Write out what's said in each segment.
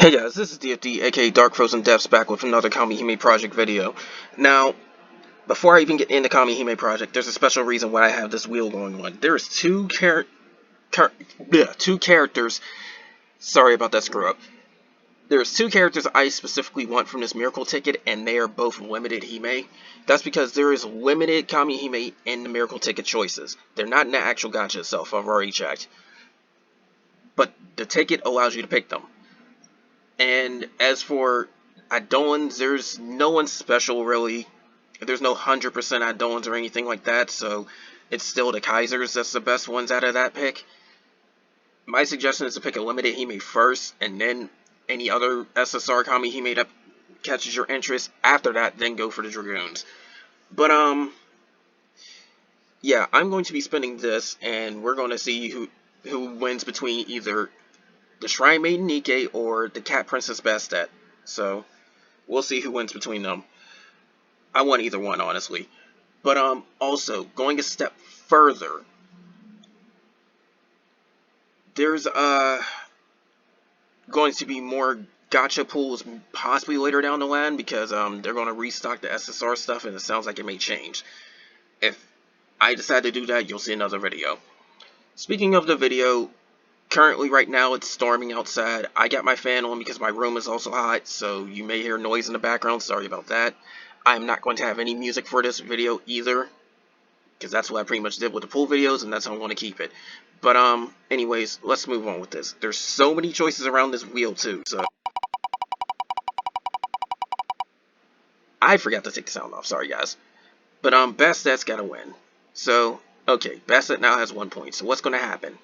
Hey guys, this is DFD, aka Dark Frozen Depths, back with another Kamihime Project video. Now, before I even get into Kamihime Project, there's a special reason why I have this wheel going on. There's two characters. Sorry about that screw up. There's two characters I specifically want from this Miracle Ticket, and they are both limited Hime. That's because there is limited Kamihime in the Miracle Ticket choices. They're not in the actual gacha itself, I've already checked. But the ticket allows you to pick them. And as for Idolans, there's no one special really. There's no 100% Idolans or anything like that, so it's still the Kaisers that's the best ones out of that pick. My suggestion is to pick a limited Hime first, and then any other SSR Kamihime that catches your interest. After that, then go for the Dragoons. But, yeah, I'm going to be spinning this, and we're going to see who wins between either the Shrine Maiden Nikke or the Cat Princess Bastet. So, we'll see who wins between them. I want either one, honestly. But, also, going a step further, there's, going to be more gacha pulls possibly later down the line because, they're going to restock the SSR stuff and it sounds like it may change. If I decide to do that, you'll see another video. Speaking of the video, currently, right now, it's storming outside. I got my fan on because my room is also hot, so you may hear noise in the background. Sorry about that. I'm not going to have any music for this video either, because that's what I pretty much did with the pool videos, and that's how I'm going to keep it. But, anyways, let's move on with this. There's so many choices around this wheel, too, so I forgot to take the sound off. Sorry, guys. But, Bastet's got to win. So, okay, Bastet now has 1 point. So what's going to happen?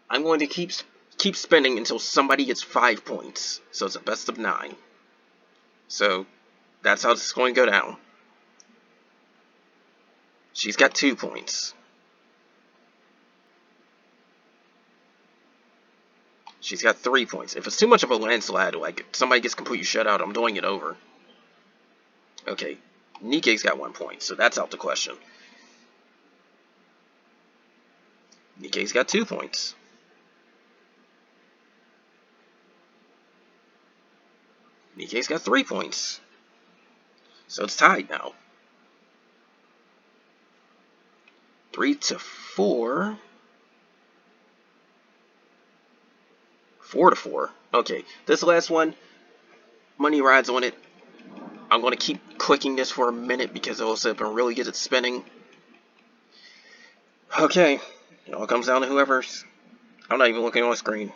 I'm going to keep spinning until somebody gets 5 points. So it's a best of 9. So that's how this is going to go down. She's got 2 points. She's got 3 points. If it's too much of a landslide, like somebody gets completely shut out, I'm doing it over. Okay, Nikke's got 1 point, so that's out the question. Nikke's got 2 points. Nikke's got 3 points. So it's tied now. 3-4. 4-4. Okay, this last one, money rides on it. I'm going to keep clicking this for a minute because it will sit up and really get it spinning. Okay, it all comes down to whoever's. I'm not even looking on the screen.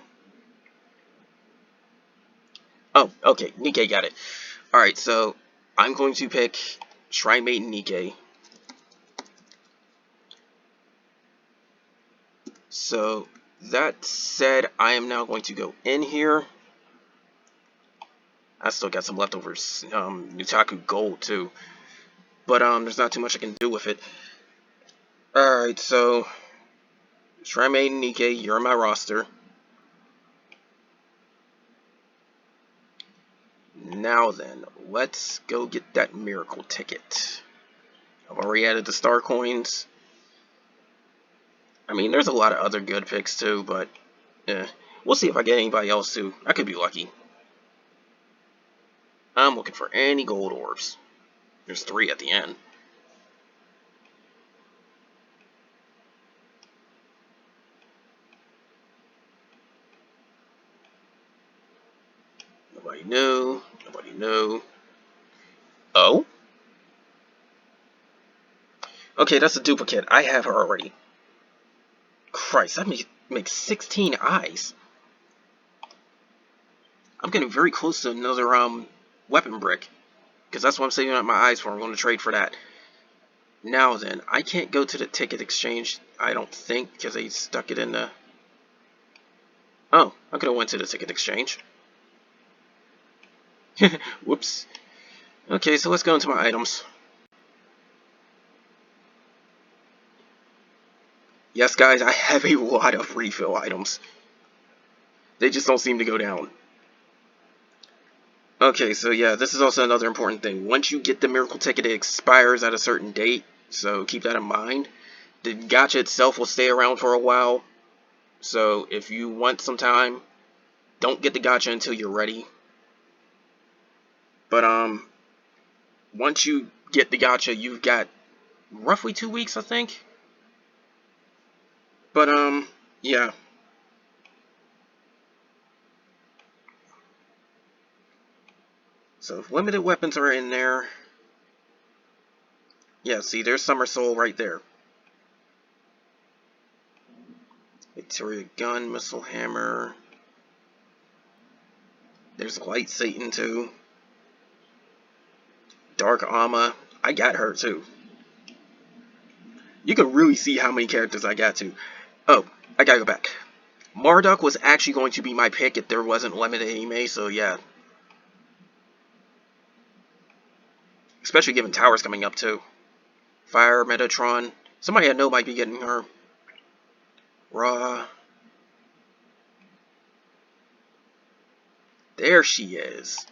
Oh, okay, Nikke got it. Alright, so I'm going to pick Shrine Maiden Nikke. So, that said, I am now going to go in here. I still got some leftovers, Nutaku Gold too. But, there's not too much I can do with it. Alright, so, Shrine Maiden Nikke, you're on my roster. Now then, let's go get that Miracle Ticket. I've already added the star coins. I mean, there's a lot of other good picks too, but we'll see if I get anybody else too. I could be lucky. I'm looking for any gold orbs. There's 3 at the end. Nobody knew. Nobody knew. Oh? Okay, that's a duplicate. I have her already. Christ, that makes 16 eyes. I'm getting very close to another weapon brick, because that's what I'm saving up my eyes for. I'm going to trade for that. Now then, I can't go to the ticket exchange, I don't think, because they stuck it in the... Oh, I could have went to the ticket exchange. Whoops. Okay, so let's go into my items. Yes, guys, I have a lot of refill items. They just don't seem to go down. Okay, so yeah, this is also another important thing. Once you get the Miracle Ticket, it expires at a certain date, so keep that in mind. The gacha itself will stay around for a while, so if you want some time, don't get the gacha until you're ready. But once you get the gacha, you've got roughly 2 weeks, I think. But yeah. So if limited weapons are in there, yeah, see, there's Summer Soul right there. Victoria Gun, Missile Hammer. There's Light Satan too. Dark Ama. I got her too. You can really see how many characters I got too. Oh, I gotta go back. Marduk was actually going to be my pick if there wasn't Limited Kamihime, so yeah. Especially given Tower's coming up too. Fire, Metatron. Somebody I know might be getting her. Raw. There she is.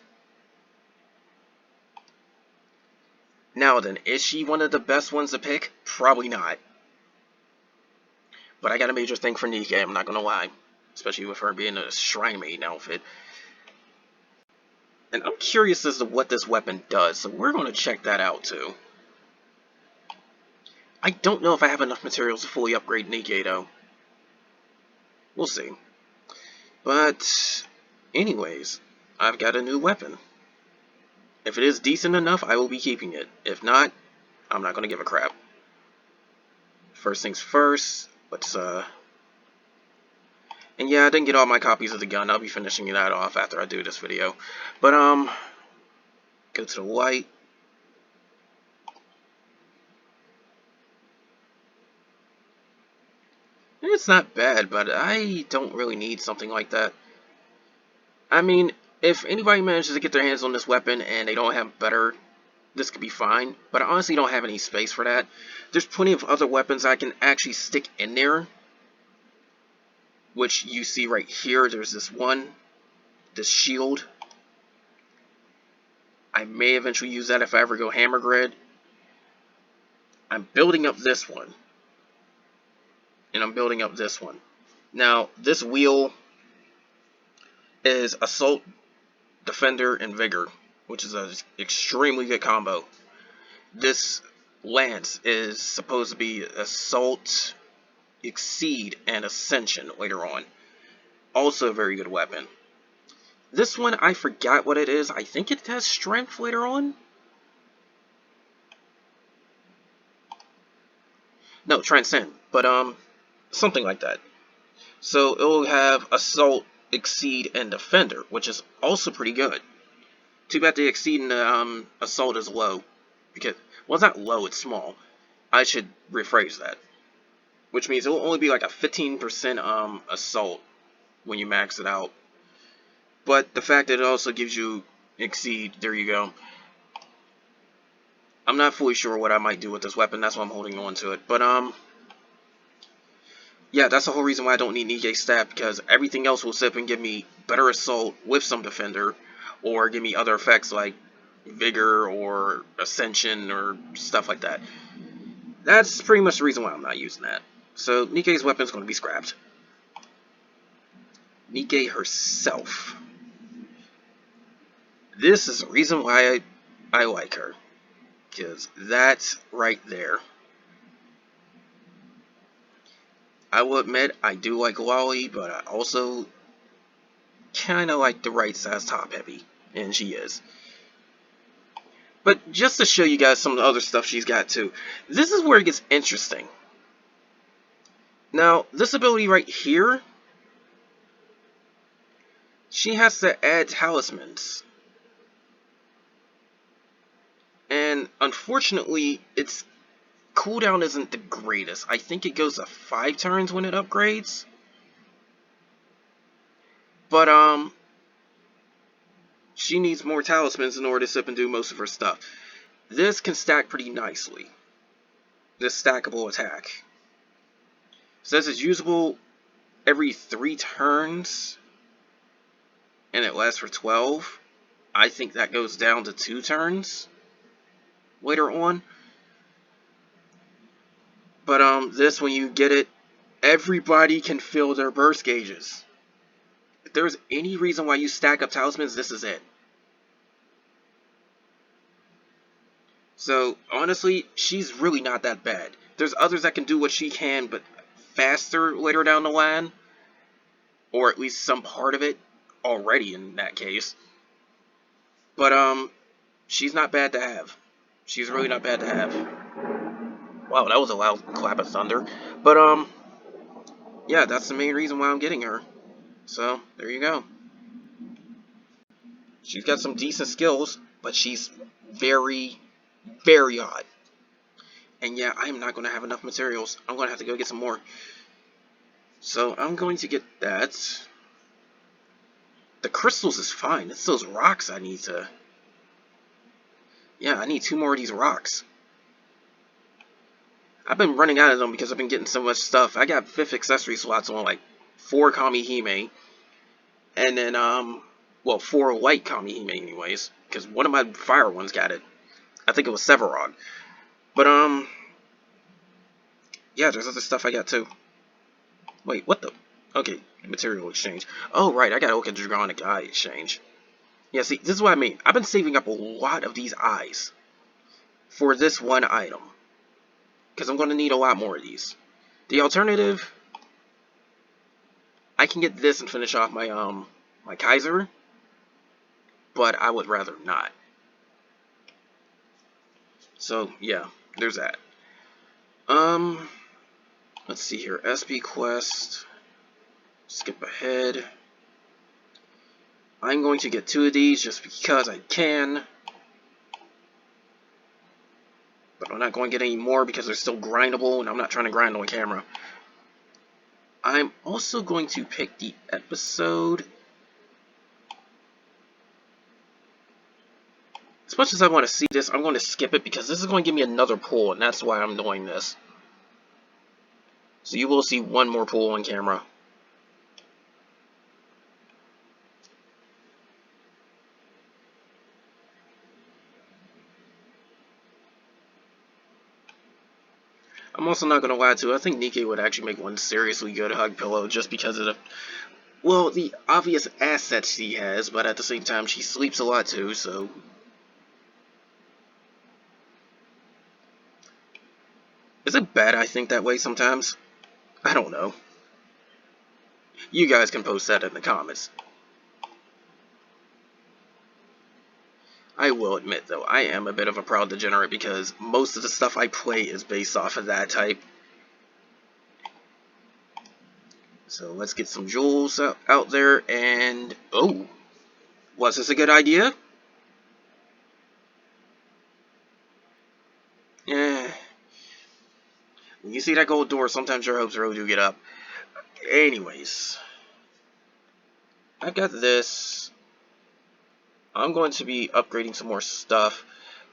Now then, is she one of the best ones to pick? Probably not. But I got a major thing for Nikke, I'm not gonna lie. Especially with her being a Shrine Maiden outfit. And I'm curious as to what this weapon does, so we're gonna check that out too. I don't know if I have enough materials to fully upgrade Nikke though. We'll see. But, anyways, I've got a new weapon. If it is decent enough, I will be keeping it. If not, I'm not gonna give a crap. First things first, let's and yeah, I didn't get all my copies of the gun. I'll be finishing that off after I do this video. But go to the white. It's not bad, but I don't really need something like that. I mean, if anybody manages to get their hands on this weapon and they don't have better, this could be fine. But I honestly don't have any space for that. There's plenty of other weapons I can actually stick in there. Which you see right here, there's this one. This shield. I may eventually use that if I ever go hammer grid. I'm building up this one. And I'm building up this one. Now, this wheel is Assault, Defender, and Vigor, which is an extremely good combo. This lance is supposed to be Assault, Exceed, and Ascension later on. Also a very good weapon. This one, I forgot what it is. I think it has Strength later on. No, Transcend, but something like that. So it'll have Assault, Exceed, and Defender, which is also pretty good. Too bad the Exceed and Assault is low. Because, well, it's not low, it's small. I should rephrase that. Which means it will only be like a 15% Assault when you max it out. But the fact that it also gives you Exceed, there you go. I'm not fully sure what I might do with this weapon, that's why I'm holding on to it. But, yeah, that's the whole reason why I don't need Nikke stat, because everything else will sit and give me better Assault with some Defender, or give me other effects like Vigor or Ascension or stuff like that. That's pretty much the reason why I'm not using that. So Nikke's weapon is going to be scrapped. Nikke herself. This is the reason why I like her. Because that's right there. I will admit, I do like Lolly, but I also kind of like the right size top heavy. And she is. But just to show you guys some of the other stuff she's got too. This is where it gets interesting. Now, this ability right here, she has to add talismans. And unfortunately, its cooldown isn't the greatest. I think it goes to 5 turns when it upgrades. But, she needs more talismans in order to sip and do most of her stuff. This can stack pretty nicely. This Stackable Attack. It says it's usable every 3 turns. And it lasts for 12. I think that goes down to 2 turns later on. But this, when you get it, everybody can fill their burst gauges. there's any reason why you stack up talismans, this is it. So, honestly, she's really not that bad. There's others that can do what she can, but faster later down the line. Or at least some part of it already in that case. But, she's not bad to have. She's really not bad to have. Wow, that was a loud clap of thunder. But, yeah, that's the main reason why I'm getting her. So, there you go. She's got some decent skills, but she's very, very odd. And yeah, I'm not going to have enough materials. I'm going to have to go get some more. So, I'm going to get that. The crystals is fine. It's those rocks I need to... Yeah, I need 2 more of these rocks. I've been running out of them because I've been getting so much stuff. I got 5th accessory slots on like 4 Kamihime. And then, well, 4 light Kamihime anyways. Because one of my fire ones got it. I think it was Severog. But, yeah, there's other stuff I got too. Wait, what the? Okay, material exchange. Oh, right, I got a Dragonic Eye exchange. Yeah, see, this is what I mean. I've been saving up a lot of these eyes for this one item. Because I'm going to need a lot more of these. The alternative, I can get this and finish off my, my Kaiser. But I would rather not. So, yeah, there's that. Let's see here. SP Quest. Skip ahead. I'm going to get 2 of these just because I can. But I'm not going to get any more because they're still grindable, and I'm not trying to grind on camera. I'm also going to pick the episode. As much as I want to see this, I'm going to skip it because this is going to give me another pull, and that's why I'm doing this. So you will see one more pull on camera. I'm also not going to lie to you, I think Nikke would actually make one seriously good hug pillow just because of the, well, the obvious assets she has, but at the same time she sleeps a lot too, so. Is it bad I think that way sometimes? I don't know. You guys can post that in the comments. I will admit, though, I am a bit of a proud degenerate because most of the stuff I play is based off of that type. So let's get some jewels out there, and... oh! Was this a good idea? Eh. When you see that gold door, sometimes your hopes really do get up. Anyways. I've got this. I'm going to be upgrading some more stuff.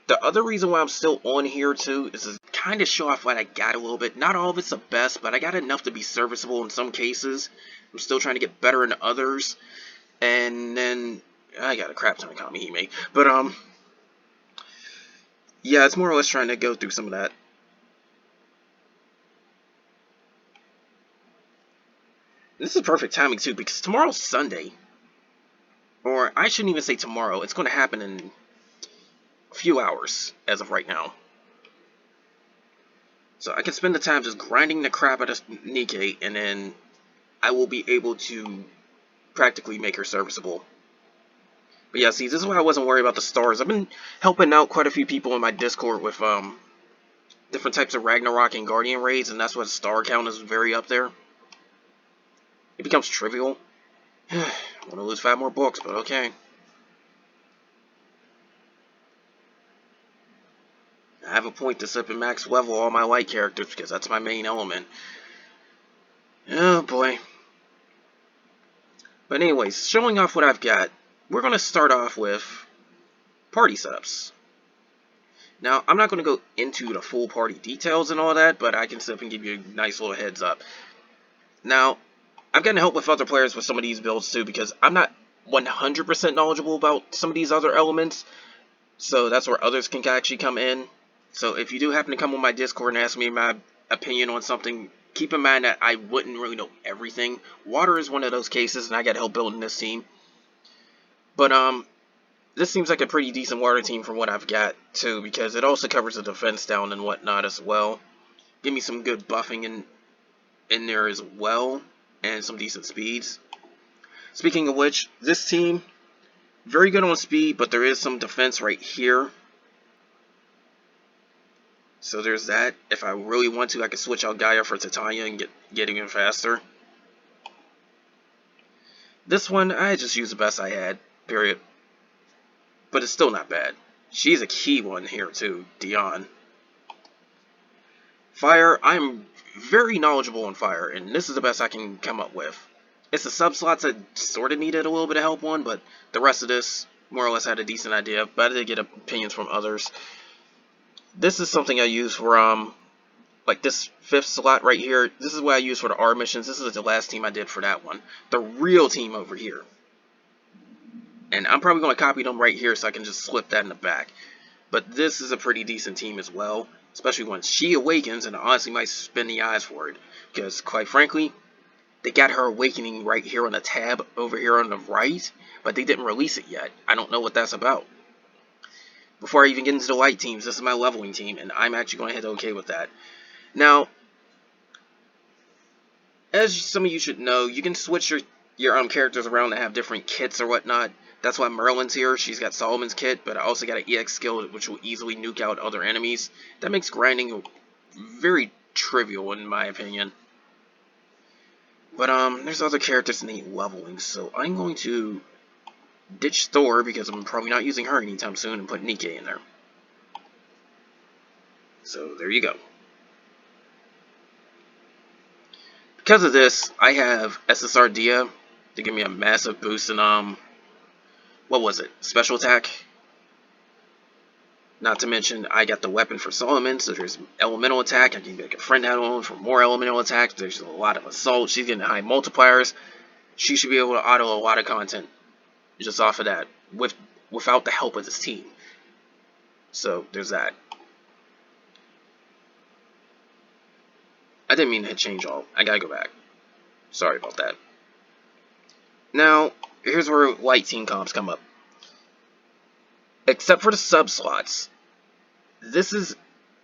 The other reason why I'm still on here too is to kind of show off what I got a little bit. Not all of it's the best, but I got enough to be serviceable in some cases. I'm still trying to get better in others. And then I got a crap ton of Kamihime. But yeah, it's more or less trying to go through some of that. This is perfect timing too because tomorrow's Sunday. Or, I shouldn't even say tomorrow. It's going to happen in a few hours, as of right now. So, I can spend the time just grinding the crap out of Nikke, and then I will be able to practically make her serviceable. But yeah, see, this is why I wasn't worried about the stars. I've been helping out quite a few people in my Discord with, different types of Ragnarok and Guardian raids, and that's why the star count is very up there. It becomes trivial. I want to lose 5 more books, but okay. I have a point to sip and max level all my light characters because that's my main element. Oh boy. But anyways, showing off what I've got, we're going to start off with party setups. Now, I'm not going to go into the full party details and all that, but I can sit up and give you a nice little heads up. Now, I've gotten help with other players with some of these builds too because I'm not 100% knowledgeable about some of these other elements. So that's where others can actually come in. So if you do happen to come on my Discord and ask me my opinion on something, keep in mind that I wouldn't really know everything. Water is one of those cases, and I got help building this team. But this seems like a pretty decent water team from what I've got too, because it also covers the defense down and whatnot as well. Give me some good buffing in there as well, and some decent speeds. Speaking of which, this team, very good on speed, but there is some defense right here. So there's that. If I really want to, I could switch out Gaia for Titania and get even faster. This one, I just used the best I had, period. But it's still not bad. She's a key one here too, Dion. Fire, I'm very knowledgeable on fire, and this is the best I can come up with. It's the sub-slots that sort of needed a little bit of help on, but the rest of this, more or less, had a decent idea. But I did get opinions from others. This is something I use for, like this 5th slot right here. This is what I use for the R missions. This is the last team I did for that one. The real team over here. And I'm probably going to copy them right here so I can just slip that in the back. But this is a pretty decent team as well. Especially when she awakens, and I honestly might spin the eyes for it. Because, quite frankly, they got her awakening right here on the tab over here on the right. But they didn't release it yet. I don't know what that's about. Before I even get into the light teams, this is my leveling team. And I'm actually going to hit OK with that. Now, as some of you should know, you can switch your characters around to have different kits or whatnot. That's why Merlin's here. She's got Solomon's kit, but I also got an EX skill which will easily nuke out other enemies. That makes grinding very trivial in my opinion. But there's other characters that need leveling, so I'm going to ditch Thor because I'm probably not using her anytime soon and put Nikke in there. So there you go. Because of this, I have SSR Dia to give me a massive boost in what was it? Special attack. Not to mention, I got the weapon for Solomon, so there's elemental attack. I can make a friend out on for more elemental attack. There's a lot of assault. She's getting high multipliers. She should be able to auto a lot of content just off of that, without the help of this team. So there's that. I didn't mean to hit change all. I gotta go back. Sorry about that. Now, here's where light team comps come up. Except for the sub-slots, this is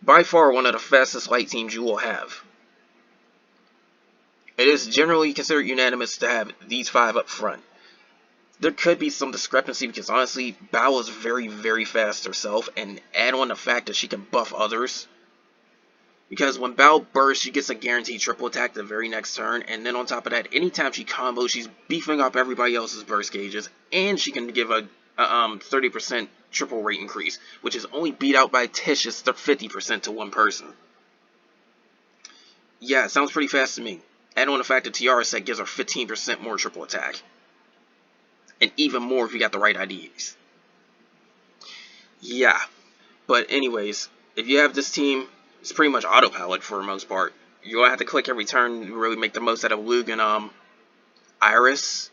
by far one of the fastest light teams you will have. It is generally considered unanimous to have these 5 up front. There could be some discrepancy because honestly, Bao is very, very fast herself, and add on the fact that she can buff others. Because when Bao bursts, she gets a guaranteed triple attack the very next turn, and then on top of that, anytime she combos, she's beefing up everybody else's burst gauges, and she can give a 30% triple rate increase, which is only beat out by Tish's 50% to one person. Yeah, it sounds pretty fast to me. Add on the fact that Tiara set gives her 15% more triple attack. And even more if you got the right IDs. Yeah. But anyways, if you have this team, it's pretty much autopilot for the most part. You're going to have to click every turn to really make the most out of Luke and Iris.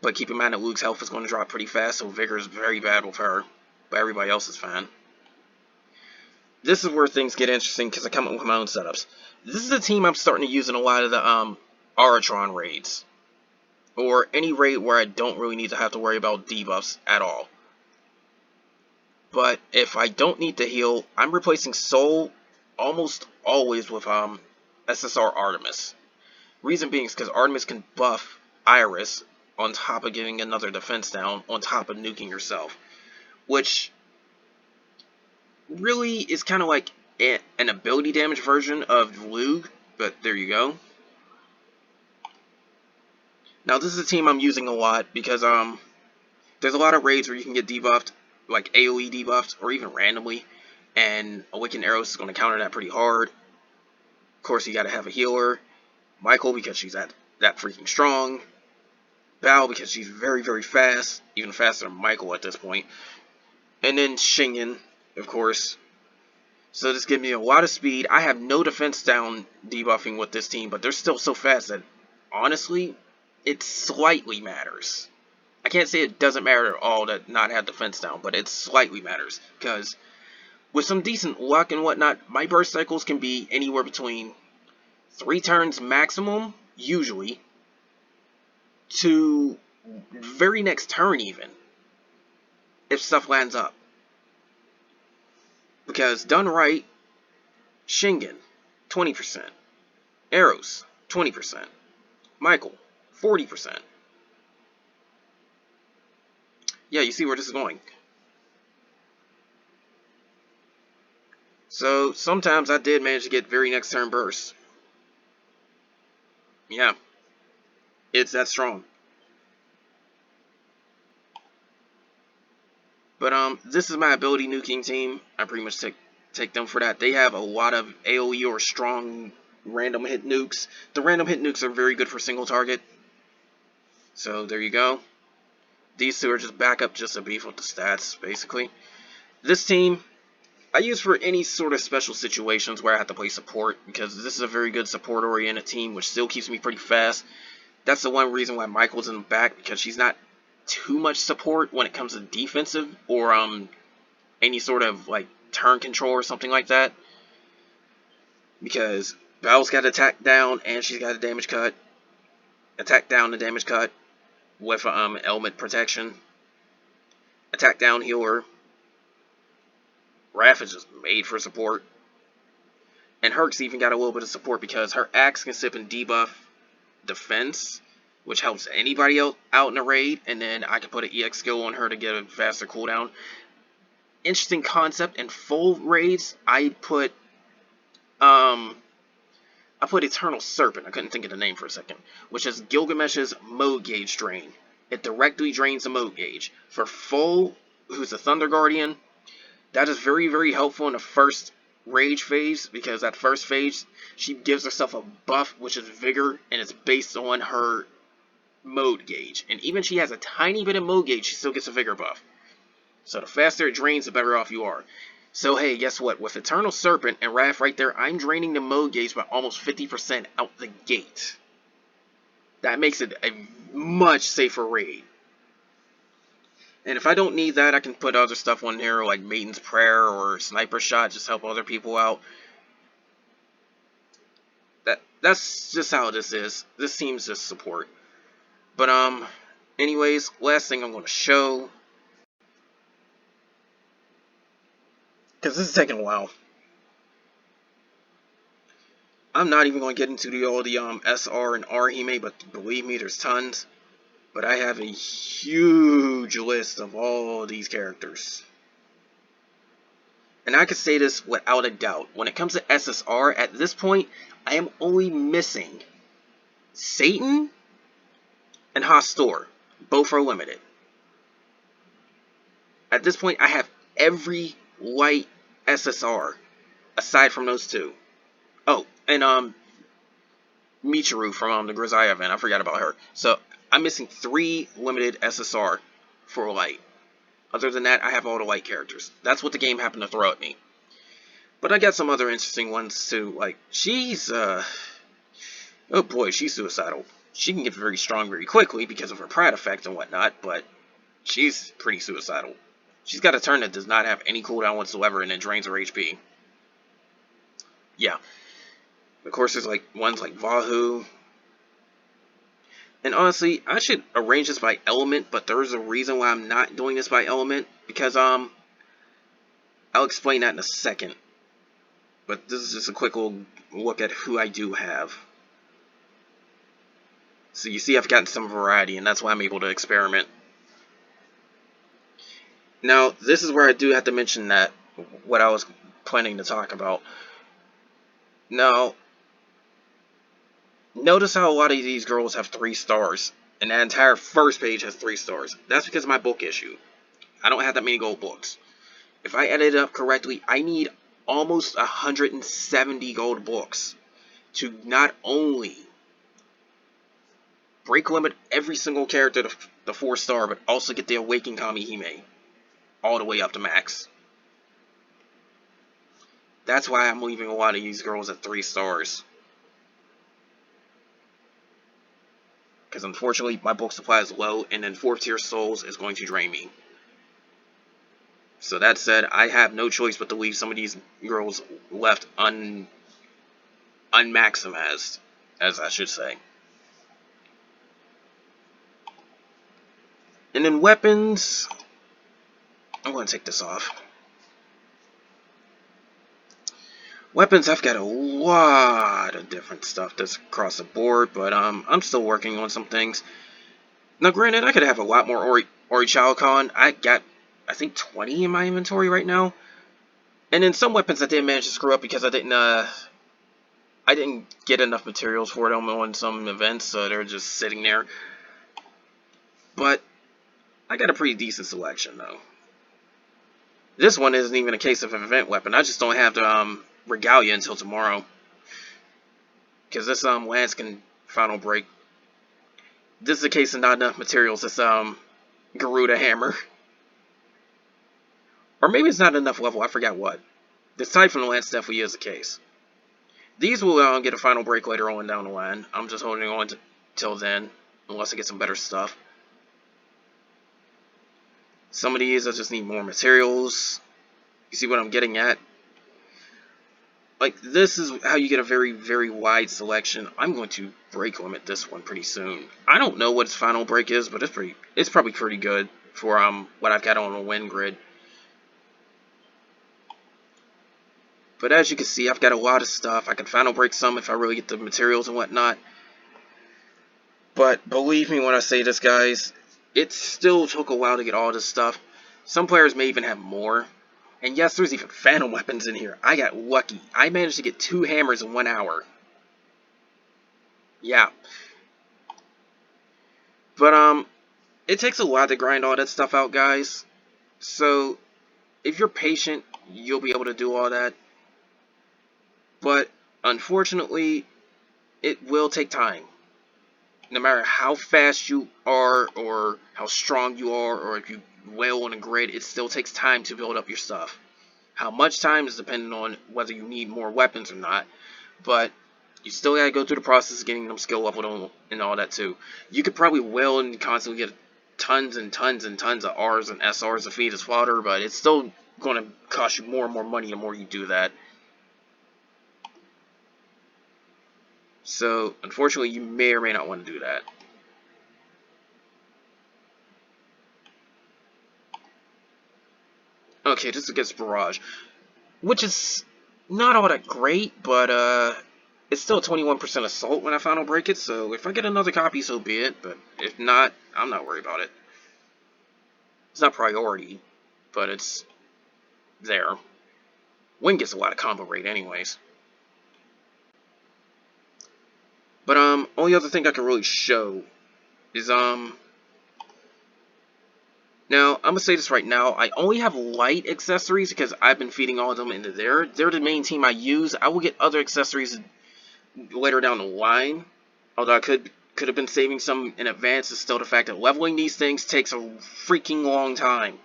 But keep in mind that Luke's health is going to drop pretty fast, so Vigor is very bad with her. But everybody else is fine. This is where things get interesting because I come up with my own setups. This is a team I'm starting to use in a lot of the Aratron raids. Or any raid where I don't really need to have to worry about debuffs at all. But if I don't need to heal, I'm replacing Soul almost always with SSR Artemis. Reason being is because Artemis can buff Iris on top of giving another defense down, on top of nuking yourself. Which really is kind of like an ability damage version of Luke, but there you go. Now this is a team I'm using a lot because there's a lot of raids where you can get debuffed, like AoE debuffed, or even randomly, and Awakened Arrows is going to counter that pretty hard. Of course, you got to have a healer. Michael, because she's that freaking strong. Bao, because she's very, very fast, even faster than Michael at this point. And then Shingen, of course. So this gives me a lot of speed. I have no defense down debuffing with this team, but they're still so fast that, honestly, it slightly matters. I can't say it doesn't matter at all to not have defense down, but it slightly matters. Because with some decent luck and whatnot, my burst cycles can be anywhere between 3 turns maximum, usually, to very next turn even, if stuff lands up. Because done right, Shingen, 20%. Arrows, 20%. Michael, 40%. Yeah, you see where this is going. So, sometimes I did manage to get very next turn bursts. Yeah, it's that strong. But this is my ability nuking team. I pretty much take them for that. They have a lot of AoE or strong random hit nukes. The random hit nukes are very good for single target. So there you go. These two are just backup just to beef with the stats, basically. This team, I use for any sort of special situations where I have to play support, because this is a very good support-oriented team, which still keeps me pretty fast. That's the one reason why Michael's in the back, because she's not too much support when it comes to defensive or any sort of like turn control or something like that. Because Belle's got attack down and she's got a damage cut. Attack down and damage cut with element protection. Attack down healer. Raph is just made for support. And Herc's even got a little bit of support because her axe can sip and debuff defense, which helps anybody else out in a raid, and then I can put an EX skill on her to get a faster cooldown. Interesting concept. In full raids, I put Eternal Serpent, I couldn't think of the name for a second, which is Gilgamesh's mode gauge drain. It directly drains the mode gauge. For full, who's a Thunder Guardian, that is very, very helpful in the first rage phase, because that first phase, she gives herself a buff, which is Vigor, and it's based on her mode gauge. And even if she has a tiny bit of mode gauge, she still gets a Vigor buff. So the faster it drains, the better off you are. So hey, guess what? With Eternal Serpent and Raph right there, I'm draining the mode gauge by almost 50% out the gate. That makes it a much safer raid. And if I don't need that, I can put other stuff on here like Maiden's Prayer or Sniper Shot, just help other people out. That's just how this is. This team's just support. But anyways, last thing I'm going to show, because this is taking a while. I'm not even going to get into all the SR and RHime, but believe me, there's tons. But I have a huge list of all these characters. And I can say this without a doubt. When it comes to SSR, at this point, I am only missing Satan and Hastor. Both are limited. At this point, I have every white SSR aside from those two. Oh, and Michiru from the Grisaia event. I forgot about her. So I'm missing 3 limited SSR for light. Other than that, I have all the light characters. That's what the game happened to throw at me. But I got some other interesting ones too. Like, she's oh boy, she's suicidal. She can get very strong very quickly because of her pride effect and whatnot, but she's pretty suicidal. She's got a turn that does not have any cooldown whatsoever and it drains her HP. Yeah. Of course, there's like ones like Vahu. And honestly, I should arrange this by element, but there's a reason why I'm not doing this by element, because I'll explain that in a second. But this is just a quick little look at who I do have. So you see I've gotten some variety, and that's why I'm able to experiment. Now, this is where I do have to mention that, what I was planning to talk about. Now, notice how a lot of these girls have 3 stars, and that entire first page has 3 stars. That's because of my book issue. I don't have that many gold books. If I add it up correctly, I need almost 170 gold books to not only break limit every single character to the 4 star, but also get the Awakened Kamihime all the way up to max. That's why I'm leaving a lot of these girls at 3 stars. Because unfortunately, my book supply is low, and then 4th tier souls is going to drain me. So that said, I have no choice but to leave some of these girls left unmaximized, as I should say. And then weapons, I'm going to take this off. Weapons, I've got a lot of different stuff that's across the board, but I'm still working on some things. Now, granted, I could have a lot more Ori Chalcon. I got, I think, 20 in my inventory right now. And then some weapons I did manage to screw up because I didn't get enough materials for them on some events, so they're just sitting there. But I got a pretty decent selection, though. This one isn't even a case of an event weapon. I just don't have the Regalia until tomorrow. Because this Lance can final break. This is a case of not enough materials. This Garuda hammer. Or maybe it's not enough level, I forgot what. This Typhon Lance definitely is the case. These will get a final break later on down the line. I'm just holding on till then, unless I get some better stuff. Some of these I just need more materials. You see what I'm getting at? Like, this is how you get a very, very wide selection. I'm going to break limit this one pretty soon. I don't know what its final break is, but it's probably pretty good for what I've got on the win grid. But as you can see, I've got a lot of stuff. I can final break some if I really get the materials and whatnot. But believe me when I say this, guys, it still took a while to get all this stuff. Some players may even have more. And yes, there's even phantom weapons in here. I got lucky. I managed to get 2 hammers in 1 hour. Yeah. But it takes a lot to grind all that stuff out, guys. So if you're patient, you'll be able to do all that. But unfortunately, it will take time. No matter how fast you are, or how strong you are, or if you wail on a grid, it still takes time to build up your stuff. How much time is dependent on whether you need more weapons or not. But you still gotta go through the process of getting them skill leveled and all that too. You could probably wail and constantly get tons and tons and tons of Rs and SRs to feed as fodder, but it's still gonna cost you more and more money the more you do that. So, unfortunately, you may or may not want to do that. Okay, this is against Barrage, which is not all that great, but it's still 21% assault when I final break it, so if I get another copy, so be it, but if not, I'm not worried about it. It's not priority, but it's there. Wing gets a lot of combo rate anyways. But only other thing I can really show is now I'm gonna say this right now. I only have light accessories because I've been feeding all of them into there. They're the main team I use. I will get other accessories later down the line. Although I could have been saving some in advance. It's still the fact that leveling these things takes a freaking long time.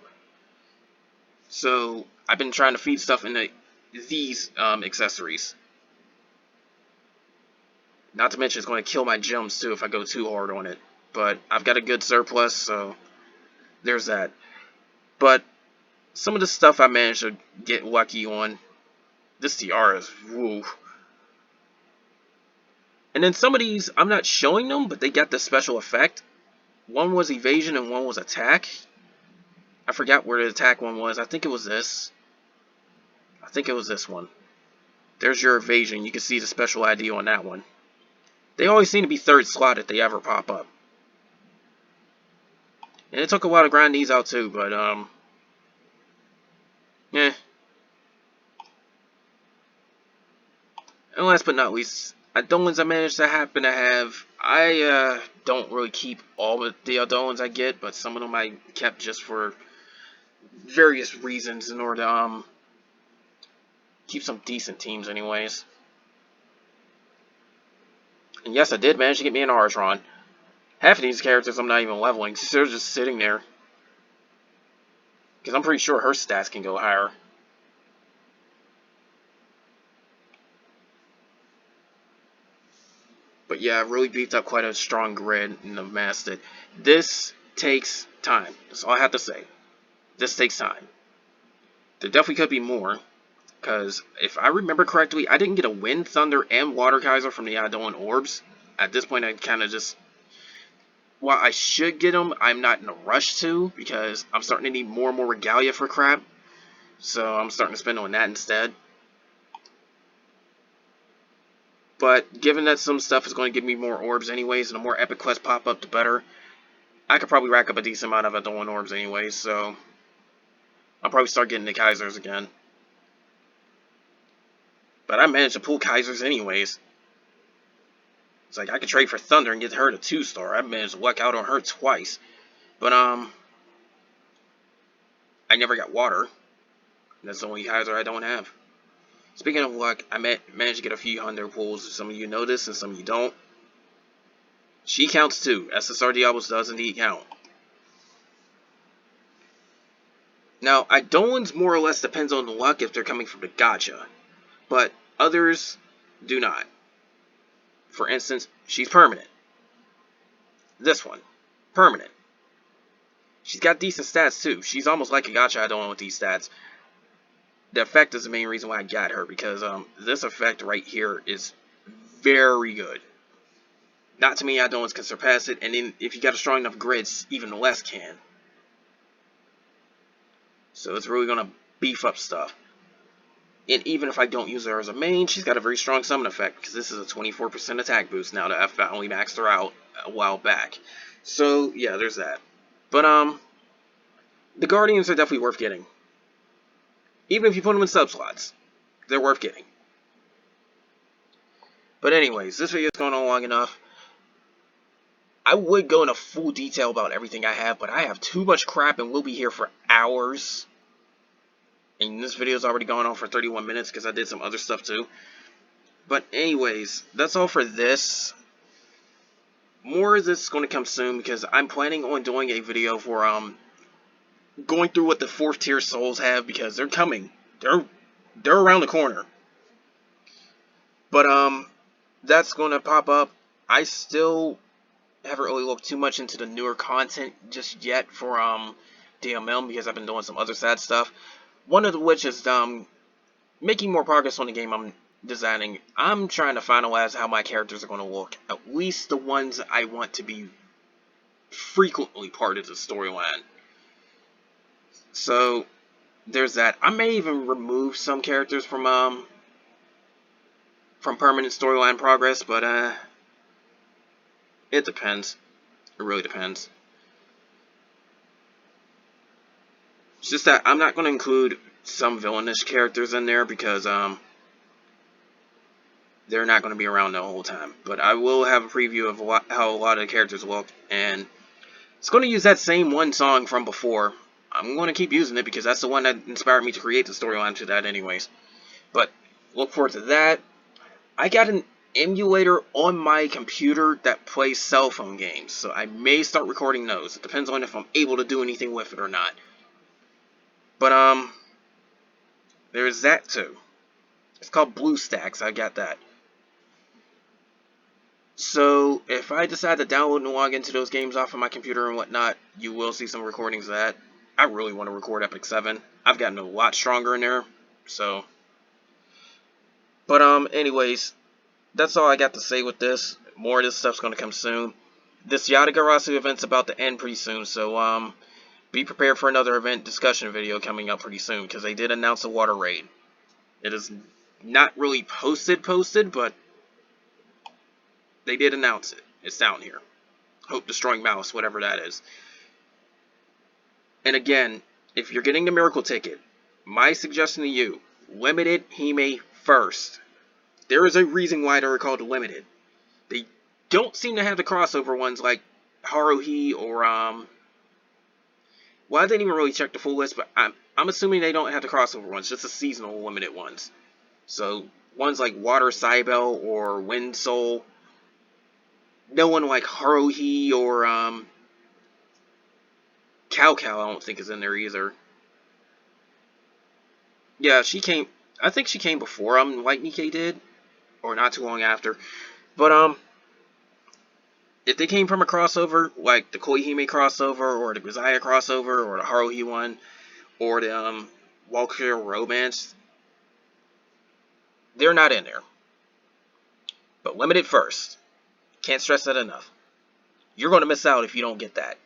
So I've been trying to feed stuff into these accessories. Not to mention it's going to kill my gems too if I go too hard on it. But I've got a good surplus, so there's that. But some of the stuff I managed to get lucky on. This TR is woo. And then some of these, I'm not showing them, but they got the special effect. One was evasion and one was attack. I forgot where the attack one was. I think it was this. I think it was this one. There's your evasion. You can see the special ID on that one. They always seem to be third slot if they ever pop up. And it took a while to grind these out too, but yeah. And last but not least, Eidolons I managed to happen to have. I don't really keep all of the Eidolons I get, but some of them I kept just for various reasons in order to keep some decent teams anyways. And yes, I did manage to get me an Aratron. Half of these characters I'm not even leveling, they're just sitting there. Because I'm pretty sure her stats can go higher. But yeah, I really beefed up quite a strong grid and amassed it. This takes time. That's all I have to say. This takes time. There definitely could be more. Because if I remember correctly, I didn't get a Wind, Thunder, and Water Geyser from the Eidolon Orbs. At this point, I kind of just... While I should get them, I'm not in a rush to, because I'm starting to need more and more Regalia for crap. So I'm starting to spend on that instead. But given that some stuff is going to give me more orbs anyways, and the more epic quests pop up, the better. I could probably rack up a decent amount of Eidolon orbs anyways, so I'll probably start getting the Kaisers again. But I managed to pull Kaisers anyways. It's like I could trade for Thunder and get her to 2-star. I managed to luck out on her twice. But I never got Water. That's the only Kaiser I don't have. Speaking of luck, I managed to get a few Hundo pulls. Some of you know this and some of you don't. She counts too. SSR Diablos does indeed count. Now, Eidolons more or less depends on the luck if they're coming from the gacha. But others do not. For instance, she's permanent. This one, permanent. She's got decent stats too. She's almost like a gacha Eidolon with these stats. The effect is the main reason why I got her, because this effect right here is very good. Not too many Eidolons can surpass it, and then if you got a strong enough grid, even less can. So it's really going to beef up stuff. And even if I don't use her as a main, she's got a very strong summon effect, because this is a 24% attack boost now that I've only maxed her out a while back. So yeah, there's that. But the Guardians are definitely worth getting. Even if you put them in sub-slots, they're worth getting. But anyways, this video is going on long enough. I would go into full detail about everything I have, but I have too much crap and we'll be here for hours. And this video is already gone on for 31 minutes because I did some other stuff too. But anyways, that's all for this. More of this is going to come soon because I'm planning on doing a video for going through what the 4th tier souls have, because they're coming. They're around the corner. But that's going to pop up. I still haven't really looked too much into the newer content just yet for DMM, because I've been doing some other sad stuff. One of which is making more progress on the game I'm designing. I'm trying to finalize how my characters are going to look. At least the ones I want to be frequently part of the storyline. So there's that. I may even remove some characters from permanent storyline progress, but it depends. It really depends. It's just that I'm not going to include some villainous characters in there because they're not going to be around the whole time. But I will have a preview of how a lot of the characters look, and it's going to use that same one song from before. I'm going to keep using it because that's the one that inspired me to create the storyline to that anyways. But look forward to that. I got an emulator on my computer that plays cell phone games, so I may start recording those. It depends on if I'm able to do anything with it or not. But there's that too. It's called BlueStacks. I got that. So if I decide to download and log into those games off of my computer and whatnot, you will see some recordings of that. I really want to record Epic 7. I've gotten a lot stronger in there. So, but anyways, that's all I got to say with this. More of this stuff's going to come soon. This Yatagarasu event's about to end pretty soon, so be prepared for another event discussion video coming up pretty soon, because they did announce a water raid. It is not really posted, but they did announce it. It's down here. Hope Destroying Mouse, whatever that is. And again, if you're getting the Miracle Ticket, my suggestion to you, Limited Hime first. There is a reason why they're called Limited. They don't seem to have the crossover ones like Haruhi or well, I didn't even really check the full list, but I'm assuming they don't have the crossover ones, just the seasonal limited ones. So ones like Water Cybele or Wind Soul. No one like Haruhi or Cow I don't think is in there either. Yeah, she came. I think she came before Light Nikkei did, or not too long after. But if they came from a crossover like the Koihime crossover, or the Grisaya crossover, or the Haruhi one, or the Walker Romance, They're not in there. But limited first. Can't stress that enough. You're going to miss out if you don't get that.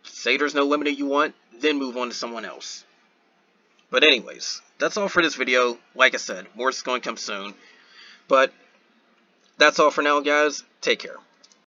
Say there's no limited you want, then move on to someone else. But anyways, that's all for this video. Like I said, more is going to come soon. But that's all for now, guys. Take care.